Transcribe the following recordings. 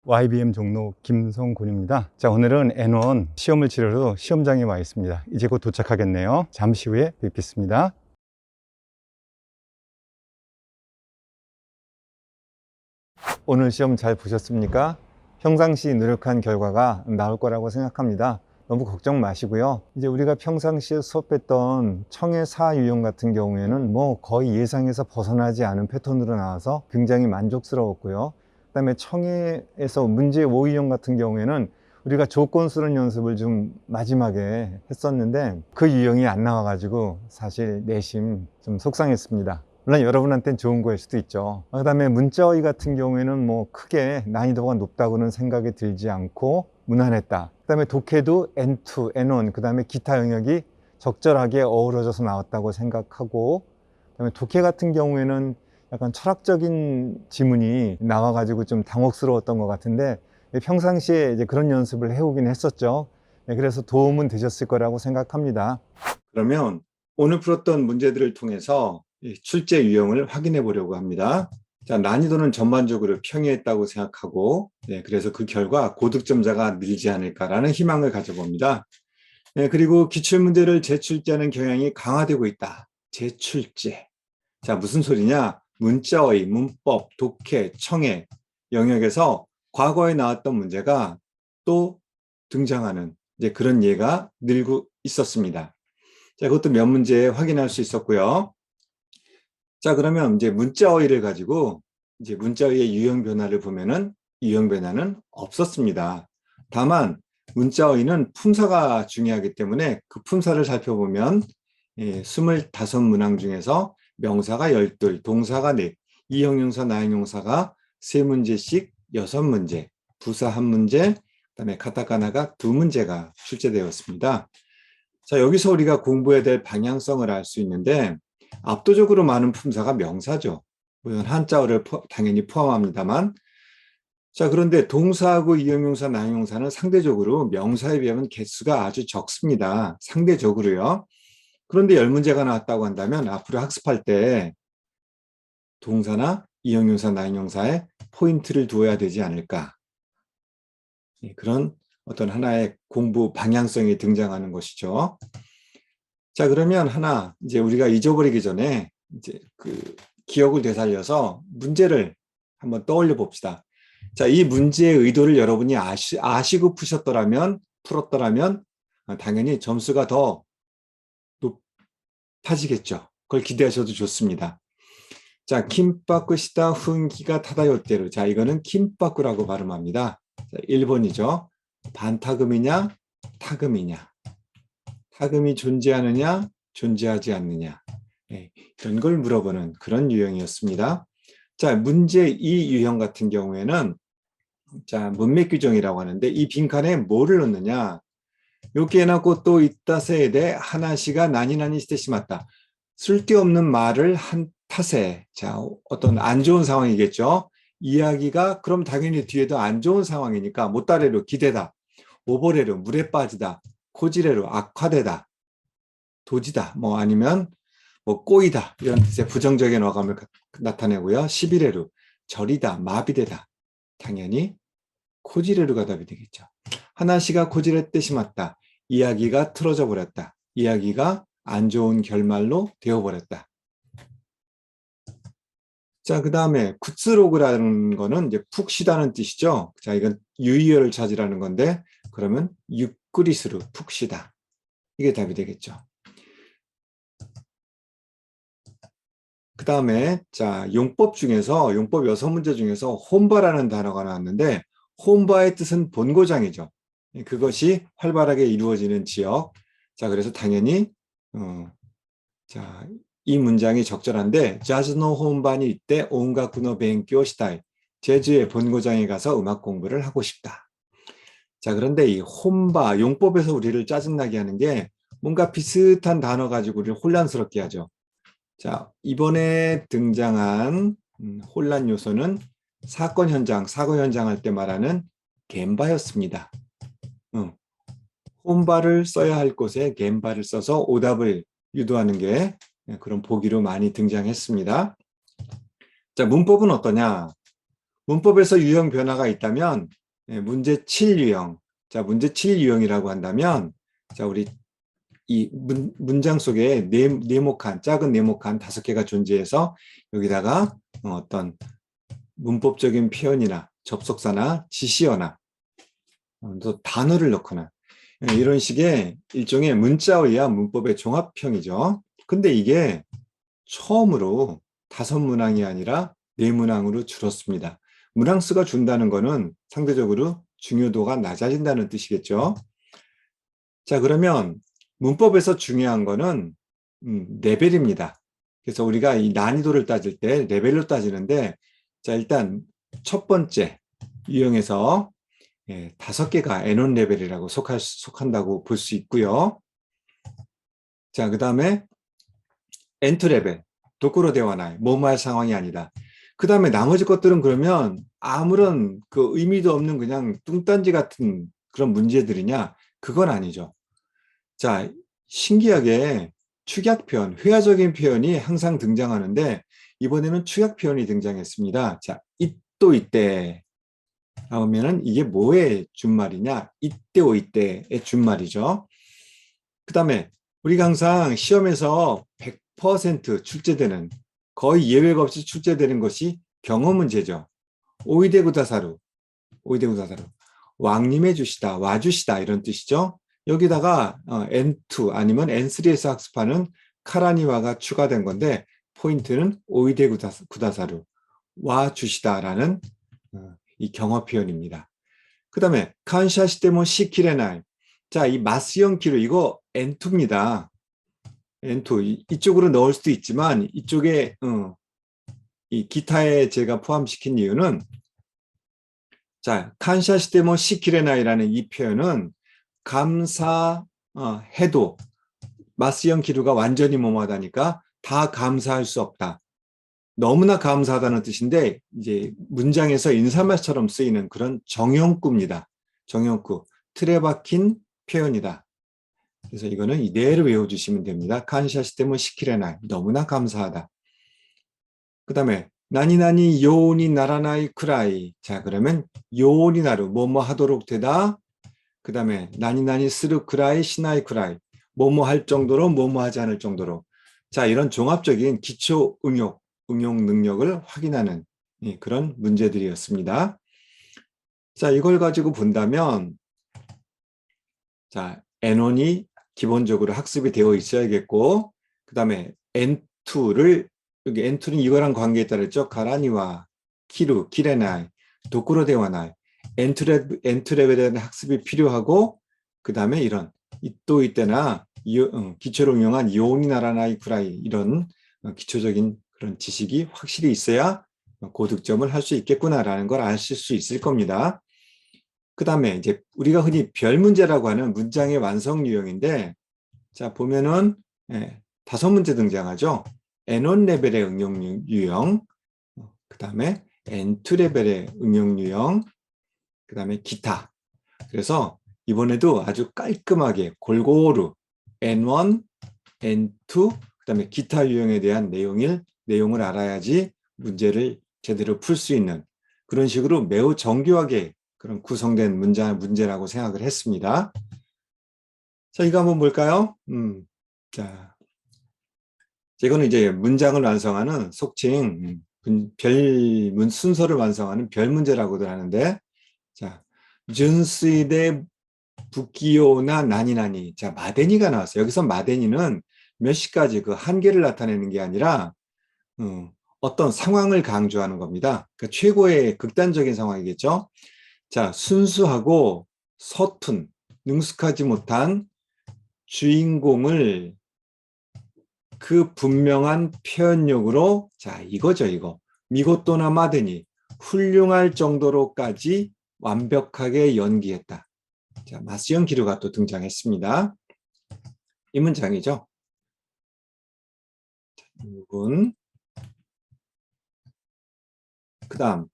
YBM 종로 김성곤입니다. 자, 오늘은 N1 시험을 치르러 시험장에 와 있습니다. 이제 곧 도착하겠네요. 잠시 후에 뵙겠습니다. 오늘 시험 잘 보셨습니까? 평상시 노력한 결과가 나올 거라고 생각합니다. 너무 걱정 마시고요. 이제 우리가 평상시에 수업했던 청해 사 유형 같은 경우에는 거의 예상에서 벗어나지 않은 패턴으로 나와서 굉장히 만족스러웠고요. 그다음에 청해에서 문제 5 유형 같은 경우에는 우리가 조건 수련 연습을 좀 마지막에 했었는데 그 유형이 안 나와가지고 사실 내심 좀 속상했습니다. 물론 여러분한테는 좋은 거일 수도 있죠. 그 다음에 문자어휘 같은 경우에는 크게 난이도가 높다고는 생각이 들지 않고 무난했다. 그 다음에 독해도 N2, N1, 그 다음에 기타 영역이 적절하게 어우러져서 나왔다고 생각하고, 그 다음에 독해 같은 경우에는 약간 철학적인 지문이 나와가지고 좀 당혹스러웠던 것 같은데, 평상시에 이제 그런 연습을 해오긴 했었죠. 그래서 도움은 되셨을 거라고 생각합니다. 그러면 오늘 풀었던 문제들을 통해서 출제 유형을 확인해 보려고 합니다. 자, 난이도는 전반적으로 평이했다고 생각하고, 그래서 그 결과 고득점자가 늘지 않을까라는 희망을 가져봅니다. 그리고 기출문제를 재출제하는 경향이 강화되고 있다. 재출제. 자, 무슨 소리냐? 문자어휘, 문법, 독해, 청해 영역에서 과거에 나왔던 문제가 또 등장하는 이제 그런 예가 늘고 있었습니다. 자, 그것도 몇 문제 확인할 수 있었고요. 자, 그러면 이제 문자어휘를 가지고 이제 문자어휘의 유형 변화를 보면은 유형 변화는 없었습니다. 다만 문자어휘는 품사가 중요하기 때문에 그 품사를 살펴보면 25문항 중에서 명사가 12, 동사가 4, 이형용사, 나형용사가 3문제씩 6문제, 부사 1문제, 그다음에 카타카나가 2문제가 출제되었습니다. 자, 여기서 우리가 공부해야 될 방향성을 알 수 있는데 압도적으로 많은 품사가 명사죠. 물론 한자어를 당연히 포함합니다만, 자, 그런데 동사하고 이형용사, 나형용사는 상대적으로 명사에 비하면 개수가 아주 적습니다. 상대적으로요. 그런데 10문제가 나왔다고 한다면 앞으로 학습할 때 동사나 이형용사, 나형용사에 포인트를 두어야 되지 않을까. 그런 어떤 하나의 공부 방향성이 등장하는 것이죠. 자, 그러면 하나 이제 우리가 잊어버리기 전에 이제 그 기억을 되살려서 문제를 한번 떠올려 봅시다. 자, 이 문제의 의도를 여러분이 아시고 풀었더라면 당연히 점수가 더 높아지겠죠. 그걸 기대하셔도 좋습니다. 자, 킴바쿠시다 훈기가 타다요테루. 자, 이거는 킴바쿠라고 발음합니다. 자, 1번이죠. 반타금이냐, 타금이냐. 타금이 존재하느냐, 존재하지 않느냐. 이런 걸 물어보는 그런 유형이었습니다. 자, 문제 이 유형 같은 경우에는 자, 문맥 규정이라고 하는데 이 빈칸에 뭐를 넣느냐. 요게나고 또 있다세에 대해 하나시가 나니나니 시테시마다. 쓸데없는 말을 한 탓에 자, 어떤 안 좋은 상황이겠죠. 이야기가 그럼 당연히 뒤에도 안 좋은 상황이니까 못다레로 기대다, 오보레로 물에 빠지다, 코지레로 악화되다, 도지다, 아니면 꼬이다 이런 뜻의 부정적인 어감을 나타내고요. 11회로 절이다, 마비되다. 당연히 코지레루가 답이 되겠죠. 하나시가 코지레 뜻이 맞다. 이야기가 틀어져 버렸다. 이야기가 안 좋은 결말로 되어버렸다. 자, 그 다음에 쿠츠로그라는 거는 이제 푹 쉬다는 뜻이죠. 자, 이건 유의어를 찾으라는 건데 그러면 유끄리스루 푹 쉬다. 이게 답이 되겠죠. 그 다음에 자, 용법 6문제 중에서 혼바라는 단어가 나왔는데 혼바의 뜻은 본고장이죠. 그것이 활발하게 이루어지는 지역. 자, 그래서 당연히 자, 이 문장이 적절한데 자즈노 혼반이 이때 온가쿠노 벤교 시다이. 제주의 본고장에 가서 음악 공부를 하고 싶다. 자, 그런데 이 혼바 용법에서 우리를 짜증나게 하는 게 뭔가 비슷한 단어 가지고 우리를 혼란스럽게 하죠. 자, 이번에 등장한 혼란 요소는 사건 현장 할 때 말하는 겐바였습니다. 혼바를 써야 할 곳에 겐바를 써서 오답을 유도하는 게 그런 보기로 많이 등장했습니다. 자, 문법은 어떠냐? 문법에서 유형 변화가 있다면 문제 7유형. 자, 문제 7유형이라고 한다면 자, 우리 이 문장 속에 네모칸, 작은 네모칸 5개가 존재해서 여기다가 어떤 문법적인 표현이나 접속사나 지시어나 또 단어를 넣거나 이런 식의 일종의 문자어휘와 문법의 종합형이죠. 근데 이게 처음으로 5문항이 아니라 4문항으로 줄었습니다. 문항수가 준다는 것은 상대적으로 중요도가 낮아진다는 뜻이겠죠. 자, 그러면 문법에서 중요한 거는 레벨입니다. 그래서 우리가 이 난이도를 따질 때 레벨로 따지는데, 자, 일단 첫 번째 유형에서 5개가 N1 레벨이라고 속한다고 볼 수 있고요. 자, 그 다음에 N2 레벨, 도쿠로 대화나이, 뭐뭐 할 상황이 아니다. 그 다음에 나머지 것들은 그러면 아무런 그 의미도 없는 그냥 뚱딴지 같은 그런 문제들이냐? 그건 아니죠. 자, 신기하게 축약표현, 회화적인 표현이 항상 등장하는데 이번에는 축약표현이 등장했습니다. 자, 이또 이때 나오면은 이게 뭐의 준말이냐? 이때오 이때의 준말이죠. 그 다음에 우리가 항상 시험에서 100% 출제되는, 거의 예외가 없이 출제되는 것이 경어 문제죠. 오이데구다사루, 오이데구다사루. 왕님해 주시다, 와주시다 이런 뜻이죠. 여기다가 N2 아니면 N3에서 학습하는 카라니와가 추가된 건데 포인트는 오이데구다사루, 와주시다라는 이 경어 표현입니다. 그 다음에 칸샤시테모 시키레나이. 자, 이 마스형 키로 이거 N2입니다. N2 이쪽으로 넣을 수도 있지만 이쪽에 이 기타에 제가 포함시킨 이유는 자, 칸샤시테모 시키레나이라는 이 표현은 감사해도 마스형 기류가 완전히 뭐뭐하다니까 다 감사할 수 없다. 너무나 감사하다는 뜻인데 이제 문장에서 인사말처럼 쓰이는 그런 정형구입니다. 정형구, 틀에 박힌 표현이다. 그래서 이거는 이 내를 외워주시면 됩니다. 칸샤시테모 시키레나이, 너무나 감사하다. 그 다음에 나니나니 요온이 나라나이 쿠라이. 자, 그러면 요온이 나루, 뭐뭐 하도록 되다. 그 다음에 나니나니 스르 쿠라이 시나이 쿠라이, 뭐뭐 할 정도로 뭐뭐 하지 않을 정도로. 자, 이런 종합적인 기초 응용 능력을 확인하는 그런 문제들이었습니다. 자, 이걸 가지고 본다면 자, N1이 기본적으로 학습이 되어 있어야겠고, 그 다음에 N2를, 여기 N2는 이거랑 관계에 따랐죠. 가라니와 키루, 키레나이, 도쿠로 대화나이, N2 레벨에 대한 학습이 필요하고, 그 다음에 이런 이또 이때나 기초로 응용한 요니 나라나이 쿠라이 이런 기초적인 그런 지식이 확실히 있어야 고득점을 할 수 있겠구나라는 걸 아실 수 있을 겁니다. 그 다음에 이제 우리가 흔히 별 문제라고 하는 문장의 완성 유형인데, 자, 보면은 5문제 등장하죠. N1 레벨의 응용 유형, 그 다음에 N2 레벨의 응용 유형, 그 다음에 기타. 그래서 이번에도 아주 깔끔하게 골고루 N1, N2, 그 다음에 기타 유형에 대한 내용을 알아야지 문제를 제대로 풀 수 있는 그런 식으로 매우 정교하게 그런 구성된 문제라고 생각을 했습니다. 자, 이거 한번 볼까요? 자, 이거는 이제 문장을 완성하는 속칭 별문 순서를 완성하는 별 문제라고들 하는데, 자, 준수이대 부기요나 나니나니. 자, 마데니가 나왔어요. 여기서 마데니는 몇 시까지 그 한계를 나타내는 게 아니라 어떤 상황을 강조하는 겁니다. 그러니까 최고의 극단적인 상황이겠죠. 자, 순수하고 서툰, 능숙하지 못한 주인공을 그 분명한 표현력으로, 자, 이거죠, 이거. 미고토나 마데니, 훌륭할 정도로까지 완벽하게 연기했다. 자, 마스형 기류가 또 등장했습니다. 이 문장이죠. 이건 그 다음,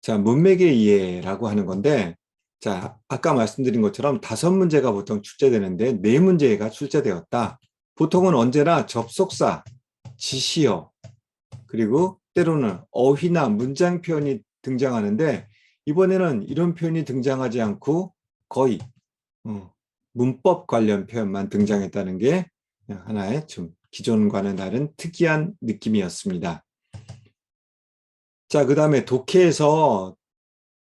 자, 문맥의 이해라고 하는 건데, 자, 아까 말씀드린 것처럼 5문제가 보통 출제되는데 4문제가 출제되었다. 보통은 언제나 접속사, 지시어, 그리고 때로는 어휘나 문장 표현이 등장하는데 이번에는 이런 표현이 등장하지 않고 거의 문법 관련 표현만 등장했다는 게 하나의 좀 기존과는 다른 특이한 느낌이었습니다. 자, 그 다음에 독해에서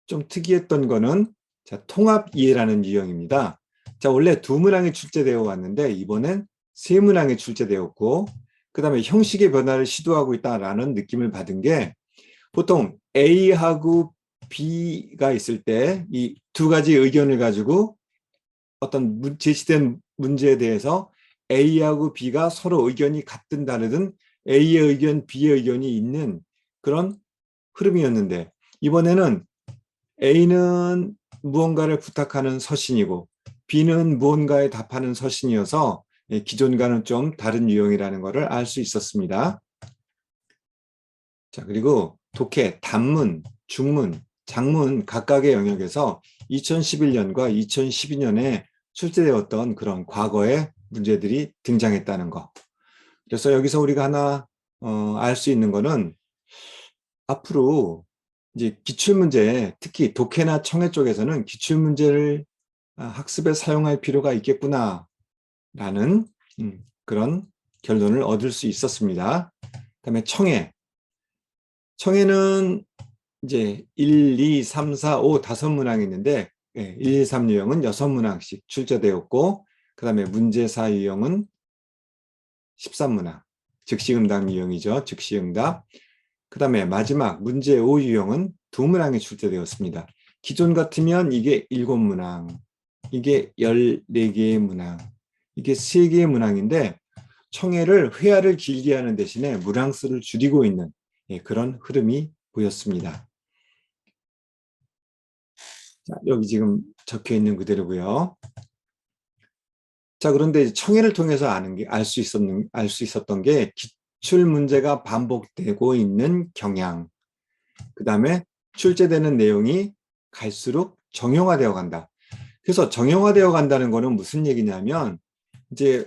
좀 특이했던 거는 자, 통합 이해라는 유형입니다. 자, 원래 두 문항이 출제되어 왔는데 이번엔 세 문항이 출제되었고 그 다음에 형식의 변화를 시도하고 있다라는 느낌을 받은 게 보통 A하고 B가 있을 때 이 두 가지 의견을 가지고 어떤 제시된 문제에 대해서 A하고 B가 서로 의견이 같든 다르든 A의 의견, B의 의견이 있는 그런 흐름이었는데 이번에는 A는 무언가를 부탁하는 서신이고 B는 무언가에 답하는 서신이어서 기존과는 좀 다른 유형이라는 것을 알 수 있었습니다. 자, 그리고 독해, 단문, 중문, 장문 각각의 영역에서 2011년과 2012년에 출제되었던 그런 과거의 문제들이 등장했다는 것. 그래서 여기서 우리가 하나 알 수 있는 거는 앞으로 이제 기출문제, 특히 독해나 청해 쪽에서는 기출문제를 학습에 사용할 필요가 있겠구나라는 그런 결론을 얻을 수 있었습니다. 그다음에 청해는 이제 1, 2, 3, 4, 5 다섯 문항이 있는데 1, 2, 3 유형은 6문항씩 출제되었고 그 다음에 문제사 유형은 13문항 즉시응답 유형이죠. 즉시응답. 그 다음에 마지막 문제 5 유형은 2문항이 출제되었습니다. 기존 같으면 이게 7문항, 이게 14개의 문항, 이게 3개의 문항인데 청해를 회화를 길게 하는 대신에 문항 수를 줄이고 있는 그런 흐름이 보였습니다. 자, 여기 지금 적혀 있는 그대로고요. 자, 그런데 청해를 통해서 알 수 있었던 게 기출 문제가 반복되고 있는 경향. 그 다음에 출제되는 내용이 갈수록 정형화되어 간다. 그래서 정형화되어 간다는 거는 무슨 얘기냐면 이제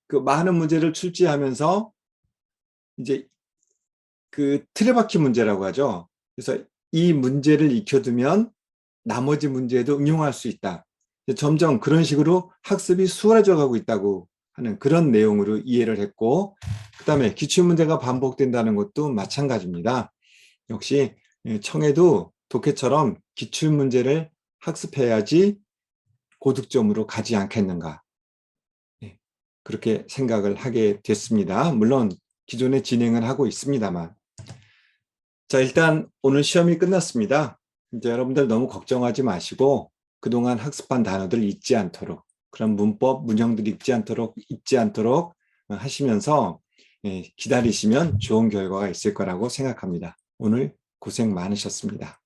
그 많은 문제를 출제하면서 이제 그 틀에 박힌 문제라고 하죠. 그래서 이 문제를 익혀두면 나머지 문제에도 응용할 수 있다. 점점 그런 식으로 학습이 수월해져 가고 있다고 하는 그런 내용으로 이해를 했고 그 다음에 기출문제가 반복된다는 것도 마찬가지입니다. 역시 청해도 독해처럼 기출문제를 학습해야지 고득점으로 가지 않겠는가 그렇게 생각을 하게 됐습니다. 물론 기존에 진행을 하고 있습니다만 자, 일단 오늘 시험이 끝났습니다. 이제 여러분들 너무 걱정하지 마시고 그동안 학습한 단어들 잊지 않도록 그런 문법, 문형들 잊지 않도록 하시면서 기다리시면 좋은 결과가 있을 거라고 생각합니다. 오늘 고생 많으셨습니다.